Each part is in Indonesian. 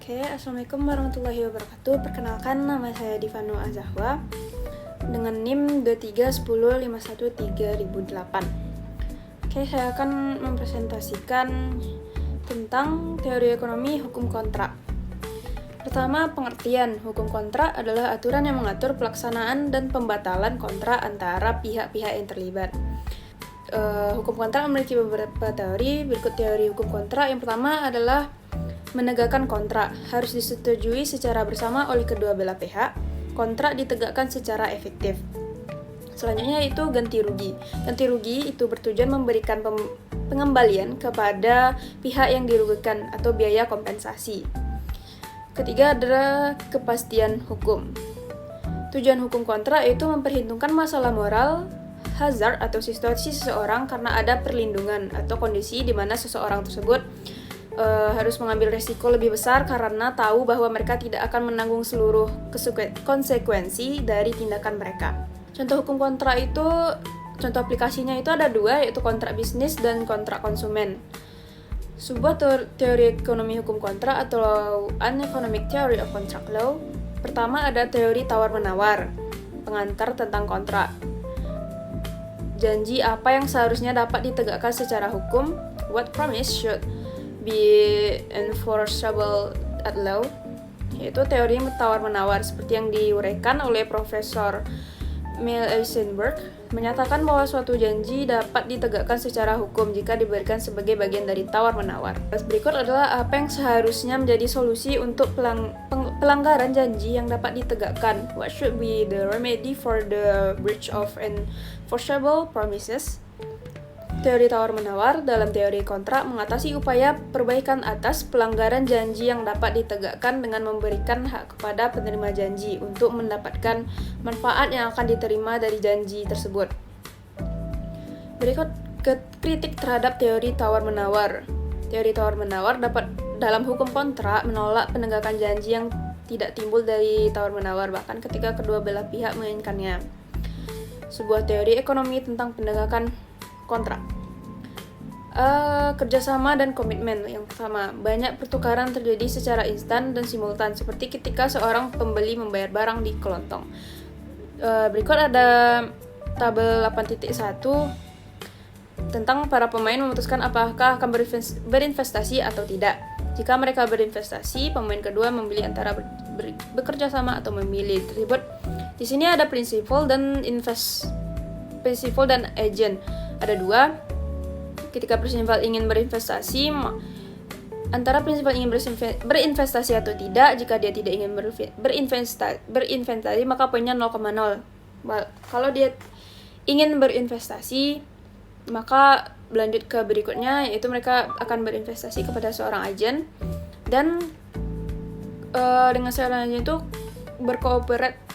Oke, Assalamualaikum warahmatullahi wabarakatuh. Perkenalkan, nama saya Divanu Azahwa dengan NIM 2310513008. Oke, saya akan mempresentasikan tentang teori ekonomi hukum kontrak. Pertama, pengertian hukum kontrak adalah aturan yang mengatur pelaksanaan dan pembatalan kontrak antara pihak-pihak yang terlibat. Hukum kontrak memiliki beberapa teori. Berikut teori hukum kontrak. Yang pertama adalah menegakkan kontrak. Harus disetujui secara bersama oleh kedua belah pihak. Kontrak ditegakkan secara efektif. Selanjutnya itu ganti rugi. Ganti rugi itu bertujuan memberikan pengembalian kepada pihak yang dirugikan atau biaya kompensasi. Ketiga adalah kepastian hukum. Tujuan hukum kontrak yaitu memperhitungkan masalah moral, hazard atau situasi seseorang karena ada perlindungan atau kondisi di mana seseorang tersebut harus mengambil resiko lebih besar karena tahu bahwa mereka tidak akan menanggung seluruh konsekuensi dari tindakan mereka. Contoh hukum kontrak itu, contoh aplikasinya itu ada dua, yaitu kontrak bisnis dan kontrak konsumen. Sebuah teori ekonomi hukum kontrak atau Uneconomic Theory of Contract Law. Pertama ada teori tawar-menawar, pengantar tentang kontrak. Janji apa yang seharusnya dapat ditegakkan secara hukum, what promise should be enforceable at law, yaitu teori tawar-menawar seperti yang diuraikan oleh Profesor Mel Eisenberg, menyatakan bahwa suatu janji dapat ditegakkan secara hukum jika diberikan sebagai bagian dari tawar-menawar. Berikut adalah apa yang seharusnya menjadi solusi untuk pelanggaran janji yang dapat ditegakkan. What should be the remedy for the breach of enforceable promises? Teori tawar-menawar dalam teori kontrak mengatasi upaya perbaikan atas pelanggaran janji yang dapat ditegakkan dengan memberikan hak kepada penerima janji untuk mendapatkan manfaat yang akan diterima dari janji tersebut. Berikut kritik terhadap teori tawar-menawar. Teori tawar-menawar dapat dalam hukum kontrak menolak penegakan janji yang tidak timbul dari tawar-menawar bahkan ketika kedua belah pihak menginginkannya. Sebuah teori ekonomi tentang penegakan kontrak. Kerjasama dan komitmen. Yang pertama, banyak pertukaran terjadi secara instan dan simultan seperti ketika seorang pembeli membayar barang di kelontong. Berikut ada tabel 8.1 tentang para pemain memutuskan apakah akan berinvestasi atau tidak. Jika mereka berinvestasi, pemain kedua memilih antara bekerja sama atau memilih. Terlibat di sini ada prinsipal dan agent. Ada dua. Ketika prinsipal ingin berinvestasi, antara prinsipal ingin berinvestasi atau tidak. Jika dia tidak ingin berinvestasi, maka poinnya 0,0. Kalau dia ingin berinvestasi, maka lanjut ke berikutnya, yaitu mereka akan berinvestasi kepada seorang agen dan dengan seorang agen itu berkooperat.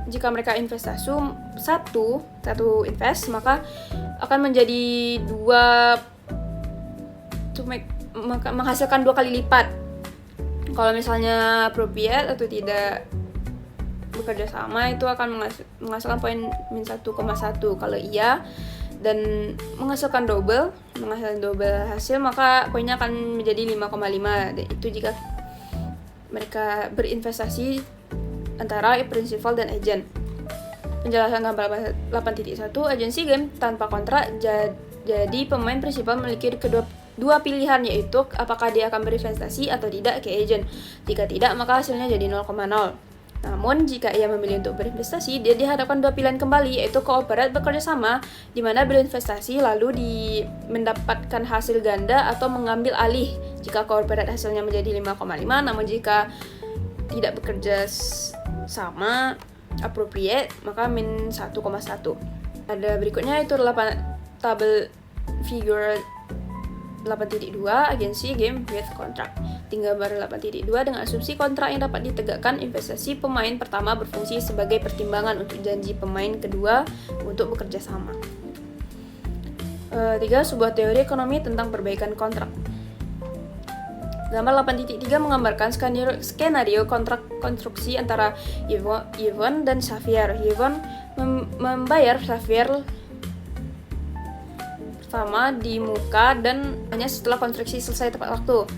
Jika mereka investasi satu invest, maka akan menjadi menghasilkan 2 kali lipat. Kalau misalnya appropriate atau tidak bekerja sama, itu akan menghasilkan poin -1,1. Kalau iya dan menghasilkan double hasil, maka poinnya akan menjadi 5,5. Itu jika mereka berinvestasi antara prinsipal dan agent. Penjelasan gambar 8.1, agensi game tanpa kontrak. Jadi pemain prinsipal memiliki dua pilihan, yaitu apakah dia akan berinvestasi atau tidak ke agent. Jika tidak, maka hasilnya jadi 0,0. Namun jika ia memilih untuk berinvestasi, dia dihadapkan dua pilihan kembali, yaitu kooperat bekerja sama, di mana berinvestasi lalu mendapatkan hasil ganda, atau mengambil alih jika kooperat hasilnya menjadi 5,5. Namun jika tidak bekerja sama appropriate, maka -1,1. Ada berikutnya itu tabel figure 8.2 agensi game with contract. Tinggal baru 8.2 dengan asumsi kontrak yang dapat ditegakkan. Investasi pemain pertama berfungsi sebagai pertimbangan untuk janji pemain kedua untuk bekerja sama. 3. Sebuah teori ekonomi tentang perbaikan kontrak. Gambar 8.3 menggambarkan skenario kontrak konstruksi antara Yvonne dan Xavier. Yvonne membayar Xavier pertama di muka dan hanya setelah konstruksi selesai tepat waktu.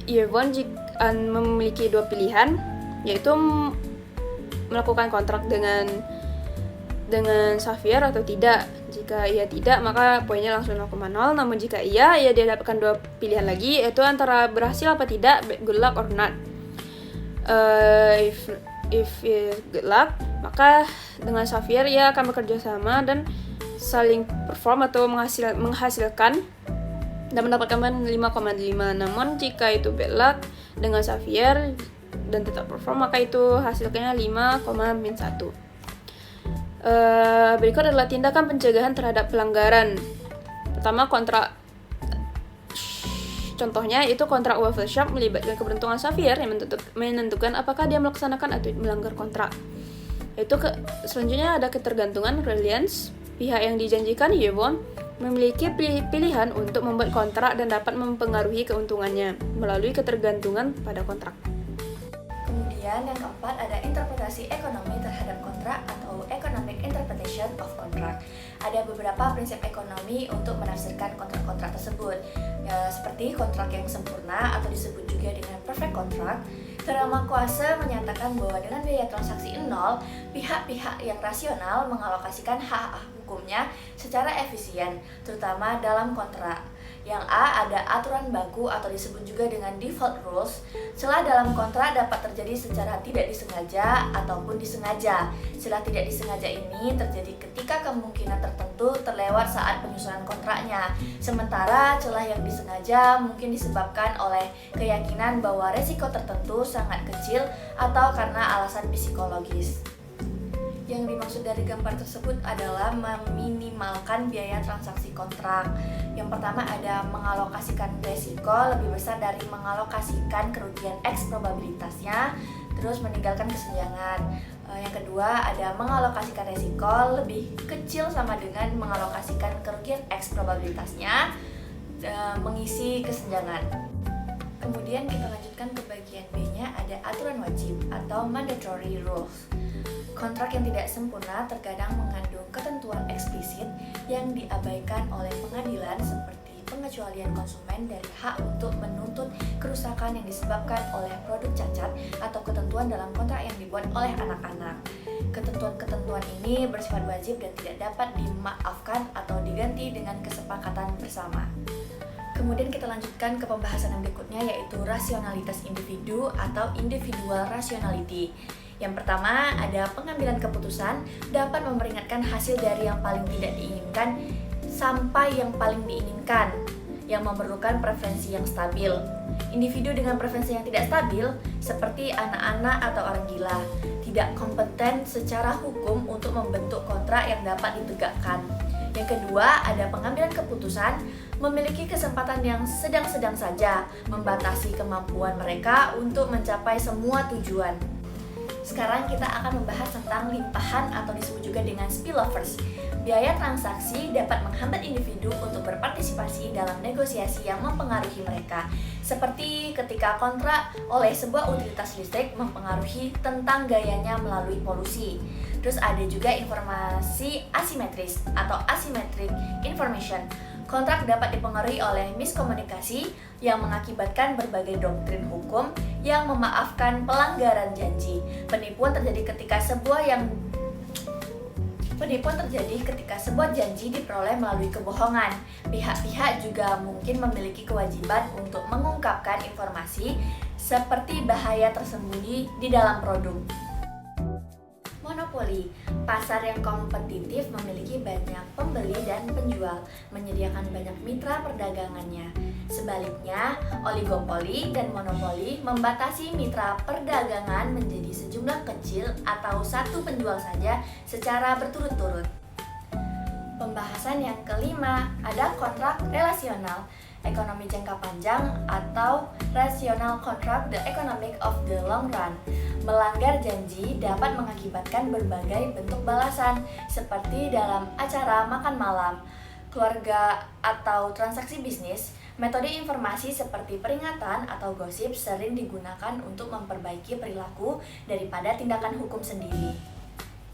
Yvonne memiliki dua pilihan, yaitu melakukan kontrak dengan Xavier atau tidak. Jika ia tidak, maka poinnya langsung 0,0. Namun jika iya, ia dapatkan dua pilihan lagi, yaitu antara berhasil apa tidak, good luck or not. If good luck, maka dengan Xavier ia akan bekerja sama dan saling perform atau menghasilkan dan mendapatkan 5,5. Namun jika itu bad luck dengan Xavier dan tetap perform, maka itu hasilnya 5,-1. Berikut adalah tindakan pencegahan terhadap pelanggaran. Pertama, contohnya itu kontrak waffle shop melibatkan keberuntungan Xavier yang menentukan apakah dia melaksanakan atau melanggar kontrak. Selanjutnya ada ketergantungan reliance. Pihak yang dijanjikan Yvonne memiliki pilihan untuk membuat kontrak dan dapat mempengaruhi keuntungannya melalui ketergantungan pada kontrak. Kemudian yang keempat ada interpretasi ekonomi terhadap kontrak atau economic interpretation of contract. Ada beberapa prinsip ekonomi untuk menafsirkan kontrak-kontrak tersebut, seperti kontrak yang sempurna atau disebut juga dengan perfect contract. Terama kuasa menyatakan bahwa dengan biaya transaksi 0, pihak-pihak yang rasional mengalokasikan hak hukumnya secara efisien, terutama dalam kontrak. Yang A, ada aturan baku atau disebut juga dengan default rules. Celah dalam kontrak dapat terjadi secara tidak disengaja ataupun disengaja. Celah tidak disengaja ini terjadi ketika kemungkinan tertentu terlewat saat penyusunan kontraknya. Sementara celah yang disengaja mungkin disebabkan oleh keyakinan bahwa resiko tertentu sangat kecil atau karena alasan psikologis. Yang dimaksud dari gambar tersebut adalah meminimalkan biaya transaksi kontrak. Yang pertama ada mengalokasikan resiko lebih besar dari mengalokasikan kerugian X probabilitasnya, terus meninggalkan kesenjangan. Yang kedua ada mengalokasikan resiko lebih kecil sama dengan mengalokasikan kerugian X probabilitasnya, mengisi kesenjangan. Kemudian kita lanjutkan ke bagian B-nya, ada aturan wajib atau mandatory rules. Kontrak yang tidak sempurna terkadang mengandung ketentuan eksplisit yang diabaikan oleh pengadilan, seperti pengecualian konsumen dari hak untuk menuntut kerusakan yang disebabkan oleh produk cacat atau ketentuan dalam kontrak yang dibuat oleh anak-anak. Ketentuan-ketentuan ini bersifat wajib dan tidak dapat dimaafkan atau diganti dengan kesepakatan bersama. Kemudian kita lanjutkan ke pembahasan yang berikutnya, yaitu rasionalitas individu atau individual rationality. Yang pertama, ada pengambilan keputusan dapat memperingatkan hasil dari yang paling tidak diinginkan sampai yang paling diinginkan, yang memerlukan preferensi yang stabil. Individu dengan preferensi yang tidak stabil, seperti anak-anak atau orang gila, tidak kompeten secara hukum untuk membentuk kontrak yang dapat ditegakkan. Yang kedua, ada pengambilan keputusan memiliki kesempatan yang sedang-sedang saja, membatasi kemampuan mereka untuk mencapai semua tujuan. Sekarang kita akan membahas tentang limpahan atau disebut juga dengan spillovers. Biaya transaksi dapat menghambat individu untuk berpartisipasi dalam negosiasi yang mempengaruhi mereka, seperti ketika kontrak oleh sebuah utilitas listrik mempengaruhi tentang gayanya melalui polusi. Terus ada juga informasi asimetris atau asymmetric information. Kontrak dapat dipengaruhi oleh miskomunikasi yang mengakibatkan berbagai doktrin hukum yang memaafkan pelanggaran janji. Penipuan terjadi ketika sebuah janji diperoleh melalui kebohongan. Pihak-pihak juga mungkin memiliki kewajiban untuk mengungkapkan informasi seperti bahaya tersembunyi di dalam produk. Monopoli, pasar yang kompetitif memiliki banyak pembeli dan penjual, menyediakan banyak mitra perdagangannya. Sebaliknya, oligopoli dan monopoli membatasi mitra perdagangan menjadi sejumlah kecil atau satu penjual saja secara berturut-turut. Pembahasan yang kelima, ada kontrak relasional, ekonomi jangka panjang atau rational contract, the economic of the long run. Melanggar janji dapat mengakibatkan berbagai bentuk balasan, seperti dalam acara makan malam, keluarga, atau transaksi bisnis. Metode informasi seperti peringatan atau gosip sering digunakan untuk memperbaiki perilaku daripada tindakan hukum sendiri.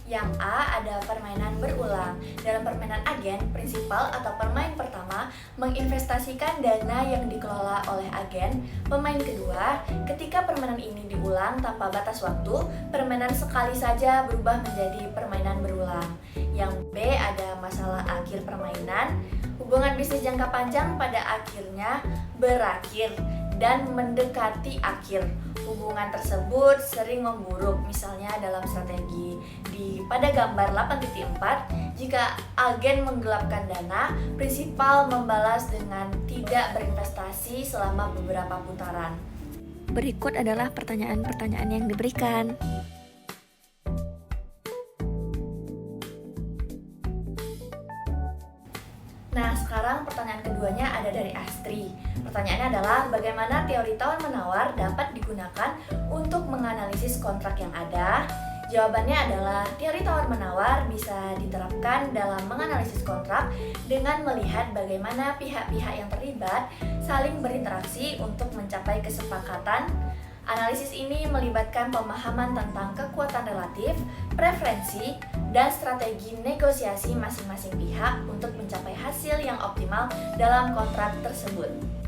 Yang A, ada permainan berulang. Dalam permainan agen, prinsipal atau pemain pertama pertama, menginvestasikan dana yang dikelola oleh agen. Pemain kedua, ketika permainan ini diulang tanpa batas waktu, permainan sekali saja berubah menjadi permainan berulang. Yang B, ada masalah akhir permainan. Hubungan bisnis jangka panjang pada akhirnya berakhir dan mendekati akhir. Hubungan tersebut sering memburuk, misalnya dalam strategi pada gambar 8.4, jika agen menggelapkan dana, prinsipal membalas dengan tidak berinvestasi selama beberapa putaran. Berikut adalah pertanyaan-pertanyaan yang diberikan. Nah, sekarang pertanyaan keduanya ada dari Astri. Pertanyaannya adalah bagaimana teori tawar-menawar dapat digunakan untuk menganalisis kontrak yang ada? Jawabannya adalah teori tawar-menawar bisa diterapkan dalam menganalisis kontrak dengan melihat bagaimana pihak-pihak yang terlibat saling berinteraksi untuk mencapai kesepakatan. Analisis ini melibatkan pemahaman tentang kekuatan relatif, preferensi, dan strategi negosiasi masing-masing pihak untuk mencapai hasil yang optimal dalam kontrak tersebut.